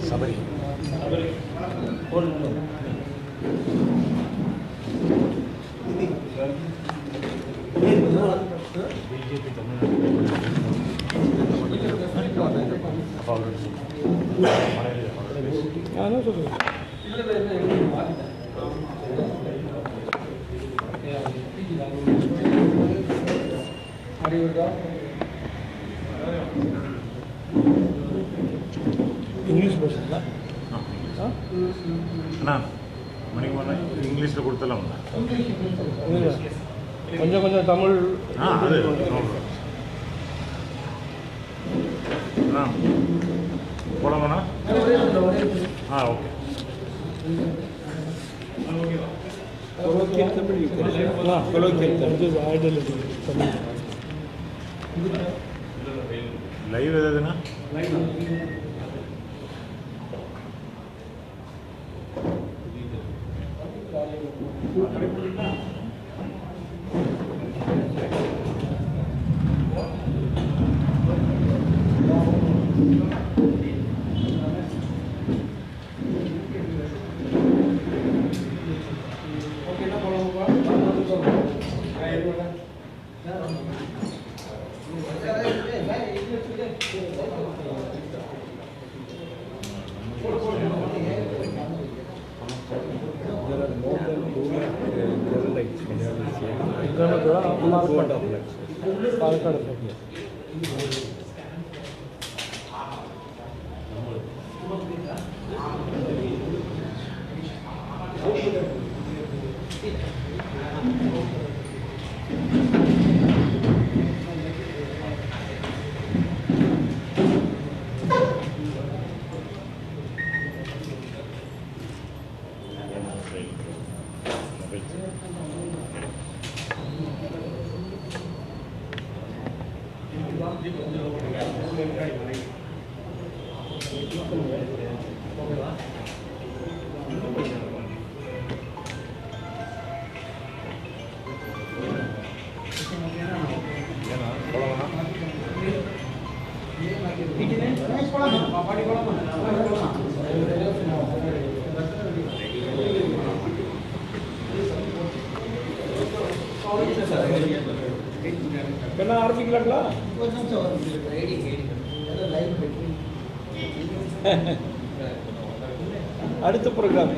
Sabari BJP English भाषा அண்ணா மணிக்கு முன்னே இங்கிலீஷில் கொடுத்தலாம் கொஞ்சம் கொஞ்சம் தமிழ் அது அண்ணா போலாமாண்ணா ஓகே லைவ் எதுனா पालक्काड என்ன ஆரம்பிக்கலாங்களா? அடுத்த ப்ரோக்ராம்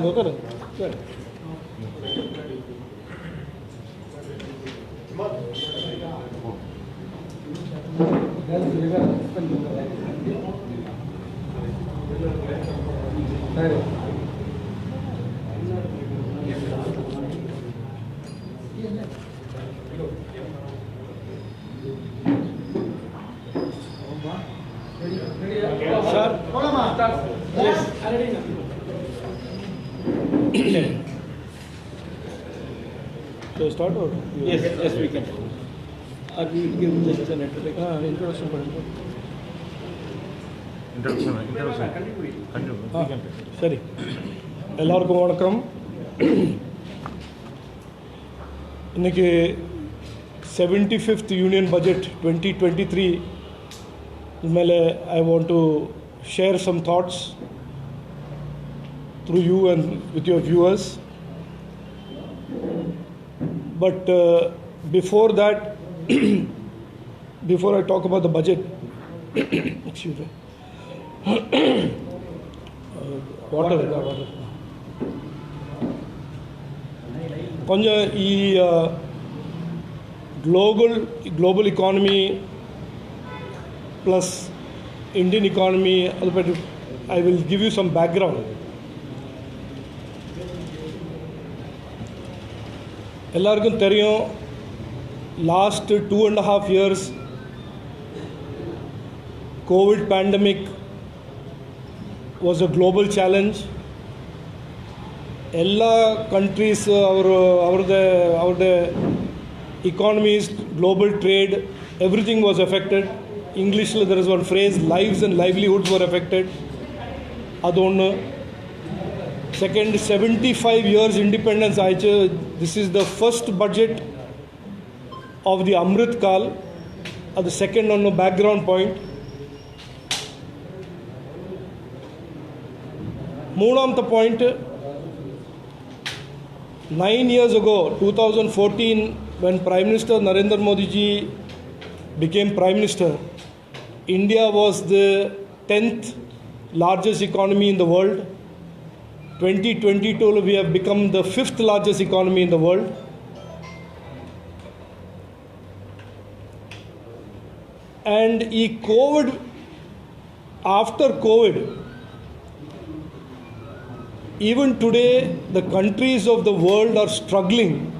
उतर So start or? Yes, we can. Or we will give just an introduction. Introduction. சரி, எல்லாருக்கும் வணக்கம். இன்னைக்கு 75th யூனியன் பட்ஜெட் 2023 மேலே I want to share some thoughts through you and with your viewers. But before that, before I talk about the budget, excuse me, water. கொஞ்சம் global economy plus Indian economy, I will give you some background. எல்லாருக்கும் தெரியும், last 2.5 years COVID pandemic was a global challenge. எல்லா countries our economies, global trade, everything was affected. English there is one phrase, lives and livelihoods were affected. Adu onnu. Second, 75 years independence aichu. This is the first budget of the Amrit Kal. Adu second on background point. Moonamtha point, 9 years ago, 2014, when Prime Minister Narendra Modi ji became Prime Minister, India was the 10th largest economy in the world. 2022, we have become the 5th largest economy in the world. And after COVID, even today, the countries of the world are struggling.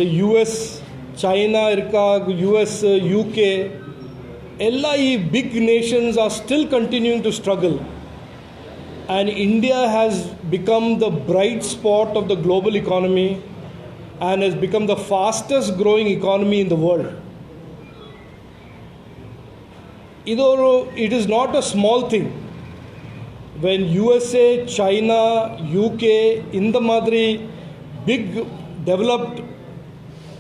The US, China, US, UK, big nations are still continuing to struggle. And India has become the bright spot of the global economy and has become the fastest growing economy in the world. It is not a small thing. When USA, China, UK, in the madri big developed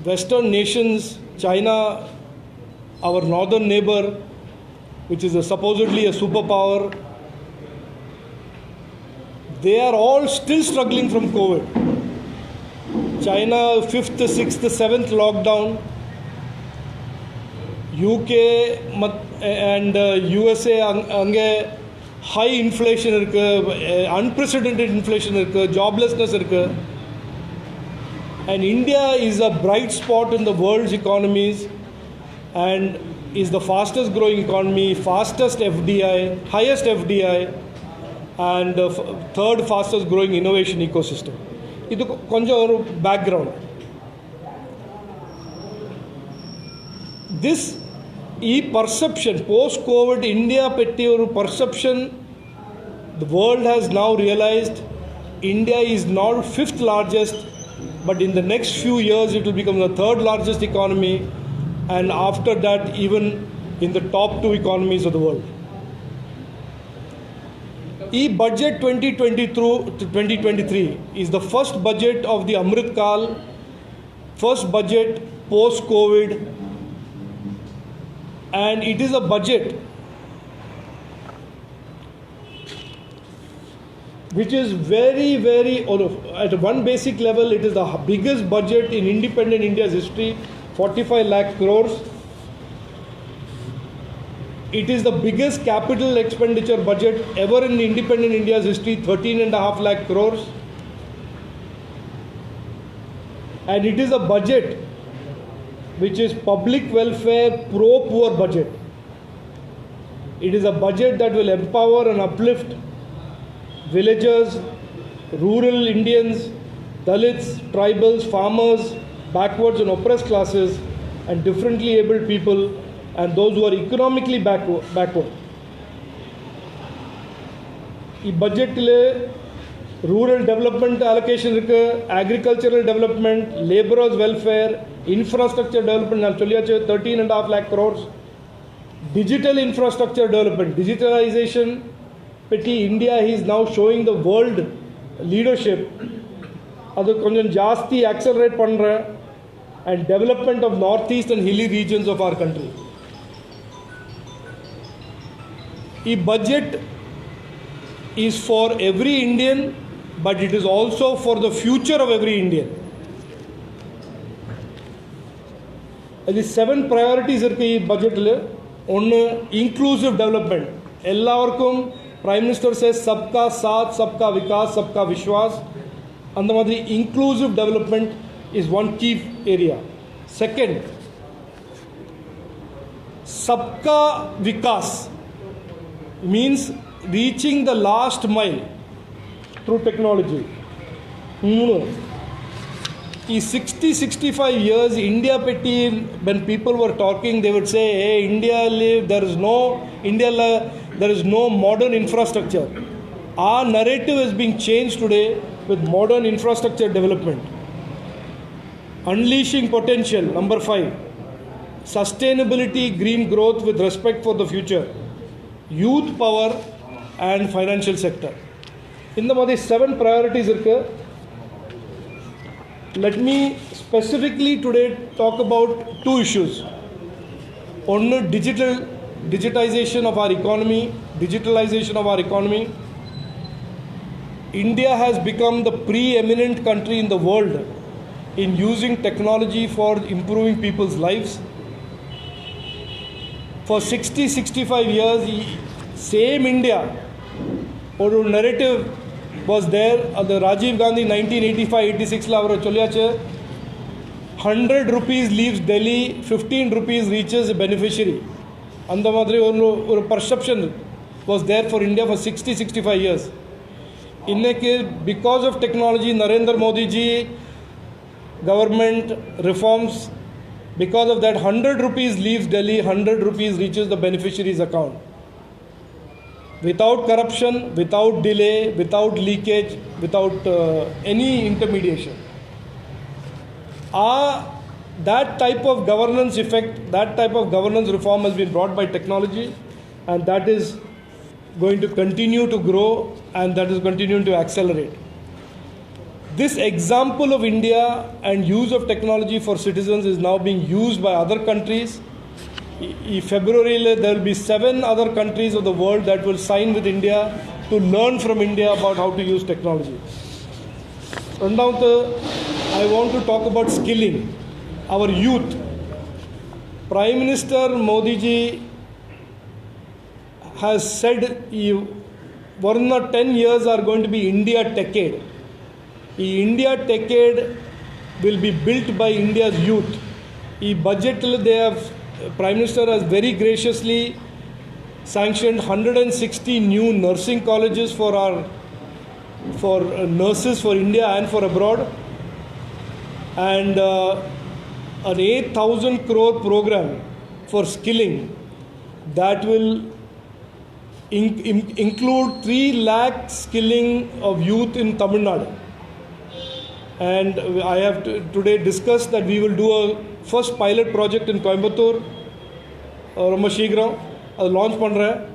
Western nations, China, our northern neighbor, which is supposedly a superpower, they are all still struggling from COVID. China 5th, 6th, 7th lockdown. UK and USA ange high inflation irukku, unprecedented inflation irukku, joblessness irukku. And India is a bright spot in the world's economies and is the fastest growing economy, fastest FDI, highest FDI, and third fastest growing innovation ecosystem. Idu konjam oru background. This perception, post-COVID India petti oru perception, the world has now realized India is not 5th largest, but in the next few years it will become the 3rd largest economy, and after that even in the top 2 economies of the world. Budget 2023 is the first budget of the Amrit Kal, first budget post-COVID, and it is a budget which is very, at one basic level, it is the biggest budget in independent India's history, 45 lakh crores. It is the biggest capital expenditure budget ever in independent India's history, 13.5 lakh crores. And it is a budget which is public welfare, pro-poor budget. It is a budget that will empower and uplift villagers, rural Indians, Dalits, tribals, farmers, backwards and oppressed classes, and differently abled people, and those who are economically backward. This budget rural development allocation irukku, agricultural development, laborers welfare, infrastructure development, 13.5 lakh crores, digital infrastructure development, digitalization. India is now showing the world leadership. Adu konjam jaasti accelerate pandra, and development of northeast and hilly regions of our country. This budget is for every Indian, but it is also for the future of every Indian. The 7 priorities irukku ee budget le. One, inclusive development. Ellarkum Prime Minister says sabka saath, sabka vikas, sabka vishwas. அந்த மாதிரி inclusive development is one key area. Second, sabka vikas means reaching the last mile through technology. In 60-65 years, India petti, when people were talking, they would say, hey, there is no modern infrastructure. Our narrative is being changed today with modern infrastructure development. Unleashing potential, number 5. Sustainability, green growth with respect for the future. Youth power and financial sector. In the 7 priorities irukku. Let me specifically today talk about 2 issues. One, digitization of our economy, digitalization of our economy. India has become the preeminent country in the world in using technology for improving people's lives. For 60-65 years, same India, or narrative was there. The Rajiv Gandhi 1985-86 la avaru solliyachu 100 rupees leaves Delhi, 15 rupees reaches a beneficiary. And the perception was there for India for 60-65 years. Because of technology, Narendra Modi ji government reforms, because of that 100 rupees leaves Delhi, 100 rupees reaches the beneficiary's account. Without corruption, without delay, without leakage, without any intermediation. That type of governance effect, that type of governance reform has been brought by technology, and that is going to continue to grow, and that is continuing to accelerate. This example of India and use of technology for citizens is now being used by other countries. In February, there will be 7 other countries of the world that will sign with India to learn from India about how to use technology. I want to talk about skilling our youth. Prime Minister Modi ji has said 10 years are going to be India decade. The India decade will be built by India's youth. The budget they have, Prime Minister has very graciously sanctioned 160 new nursing colleges for nurses for India and for abroad, and an 8,000 crore program for skilling that will include 3 lakh skilling of youth in Tamil Nadu. And I have today discussed that we will do a first pilot project in Coimbatore, Rama Shigram, launch pandra.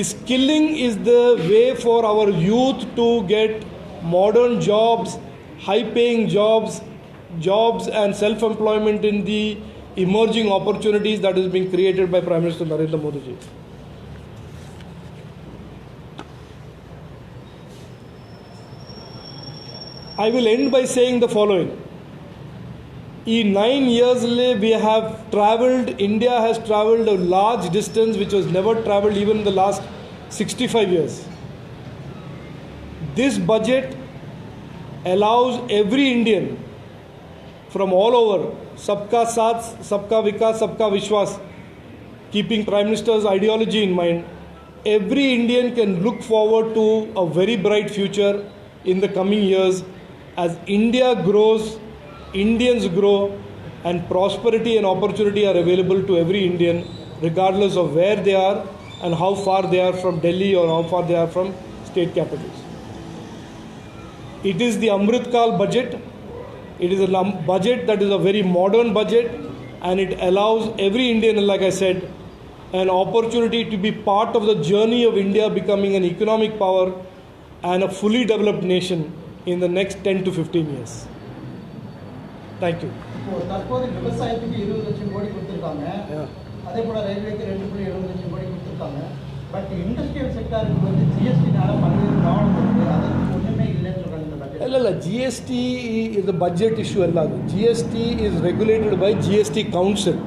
Skilling is the way for our youth to get modern jobs, high-paying jobs and self-employment in the emerging opportunities that is being created by Prime Minister Narendra Modi ji. I will end by saying the following. In 9 years, India has travelled a large distance which was never travelled even in the last 65 years. This budget allows every Indian from all over, Sabka Saath, Sabka Vikas, Sabka Vishwas, keeping Prime Minister's ideology in mind, every Indian can look forward to a very bright future in the coming years. As India grows, Indians grow, and prosperity and opportunity are available to every Indian, regardless of where they are and how far they are from Delhi or how far they are from state capitals. It is the Amrit Kal budget. It is a budget that is a very modern budget, and it allows every Indian, like I said, an opportunity to be part of the journey of India becoming an economic power and a fully developed nation in the next 10 to 15 years. Thank you. தற்போது விவசாயத்துக்கு 20 லட்சம் கோடி கொடுத்துருக்காங்க, அதே போல் ரயில்வேக்கு 2.70 லட்சம் கோடி கொடுத்துருக்காங்க. But industrial செக்டாருக்கு வந்து ஜிஎஸ்டினால பல்வேறு ப்ராப்ளம் இருக்குது, அதற்கு ஒன்றுமே இல்லைன்னு சொல்கிறாங்க இந்த பட்ஜெட். இல்லை ஜிஎஸ்டி இது பட்ஜெட் இஷ்யூ அல்லாது. GST is regulated by GST council.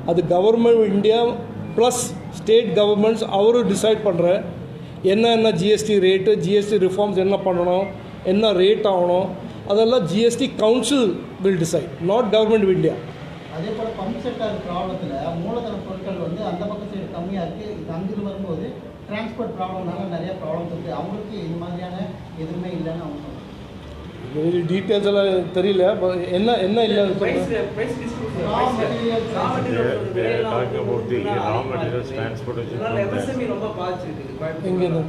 அது government India plus state governments அவரும் டிசைட் பண்ணுற என்ன ஜிஎஸ்டி ரேட்டு, ஜிஎஸ்டி ரிஃபார்ம்ஸ் என்ன பண்ணணும், என்ன ரேட் ஆகணும் அதெல்லாம் GST council will decide, not government of India. அதே போல் பம்ப் செக்டார் ப்ராப்ளத்தில் மூலதன பொருட்கள் வந்து அந்த பக்கம் சைடு கம்மியாக இருக்குது. இது அங்கிருந்து வரும்போது டிரான்ஸ்போர்ட் ப்ராப்ளம்னால நிறைய ப்ராப்ளம்ஸ் இருக்குது. அவங்களுக்கு இந்த மாதிரியான எதுவுமே இல்லைன்னு அவங்க சொல்கிறாங்க. டீட்டெயில்ஸ் எல்லாம் தெரியல, என்ன என்ன இல்லை talking about the raw materials transportation எங்கேருந்து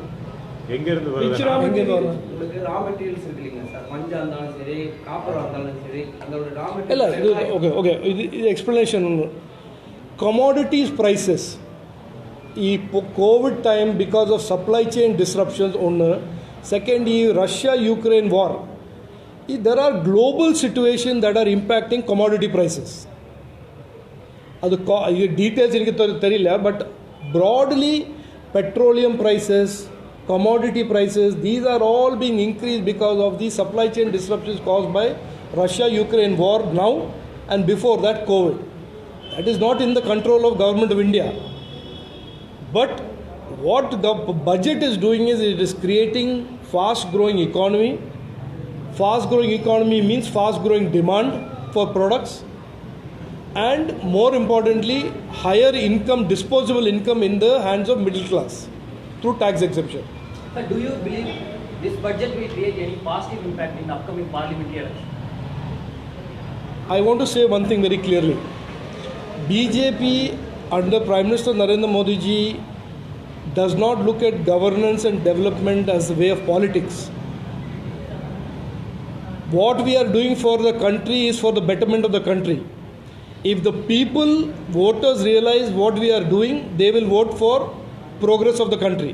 எங்கேருந்து வருது? எங்கேருந்து வரும் உங்களுக்கு ரா மெட்டீரியல்ஸ் இருக்கு இல்லைங்க சார், மஞ்சள் இருந்தாலும் சரி காப்பராக இருந்தாலும் சரி அதோட ரா இல்லை இது மெட்டீரியல் ஓகே ஓகே இது எக்ஸ்ப்ளனேஷன். கமாடிட்டிஸ் ப்ரைஸஸ் இப்போ COVID time because of supply chain disruptions ஒன்று. Second, Russia Ukraine war, there are global situations that are impacting commodity prices. அது டீட்டெயில்ஸ் எனக்கு தெரியல, but broadly petroleum prices, commodity prices, these are all being increased because of the supply chain disruptions caused by Russia-Ukraine war now and before that COVID. That is not in the control of government of India. But what the budget is doing is it is creating fast-growing economy. Fast-growing economy means fast-growing demand for products and more importantly higher income, disposable income in the hands of middle class through tax exemption. But do you believe this budget will create any positive impact in upcoming parliamentary elections? I want to say one thing very clearly. BJP under Prime Minister Narendra Modi ji does not look at governance and development as a way of politics. What we are doing for the country is for the betterment of the country. If the people, voters realize what we are doing, they will vote for progress of the country.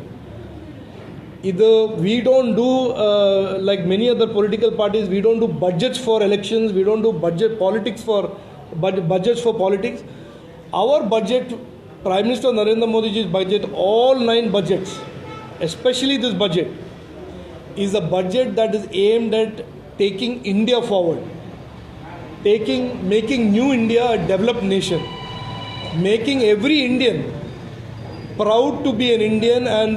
Either we don't do like many other political parties, we don't do budgets for elections, we don't do budgets for politics. Our budget, Prime Minister Narendra Modi ji's budget, all 9 budgets, especially this budget, is a budget that is aimed at taking India forward, making new India a developed nation, making every Indian proud to be an Indian and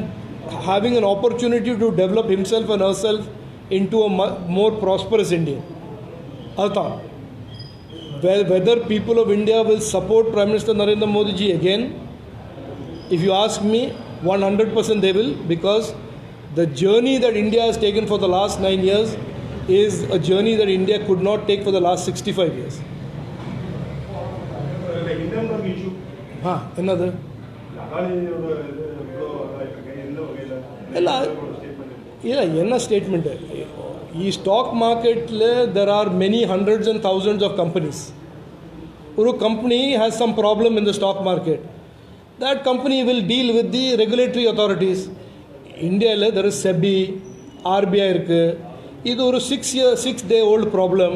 having an opportunity to develop himself and herself into a more prosperous Indian. Artha, whether people of India will support Prime Minister Narendra Modi ji again, if you ask me, 100% they will, because the journey that India has taken for the last 9 years is a journey that India could not take for the last 65 years. Another? என்ன statement? Stock மார்க்கெட்டில் there are many hundreds and thousands of companies. ஒரு company has some problem in the stock market. That company will deal with the regulatory authorities. இந்தியாவில் there is SEBI, RBI இருக்குது. இது ஒரு 6 day old problem.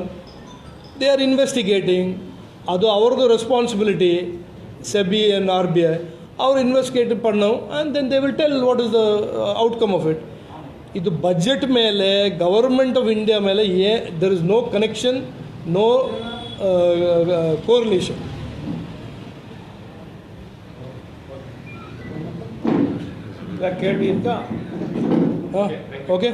They are investigating. அது அவரது responsibility, SEBI and RBI. அவர் investigate பண்ணோம் and then they will tell what is the outcome of it. இது budget மேலே கவர்மெண்ட் ஆஃப் இந்தியா மேலே there is no connection, no correlation. கேள்வி இருக்கா? Okay.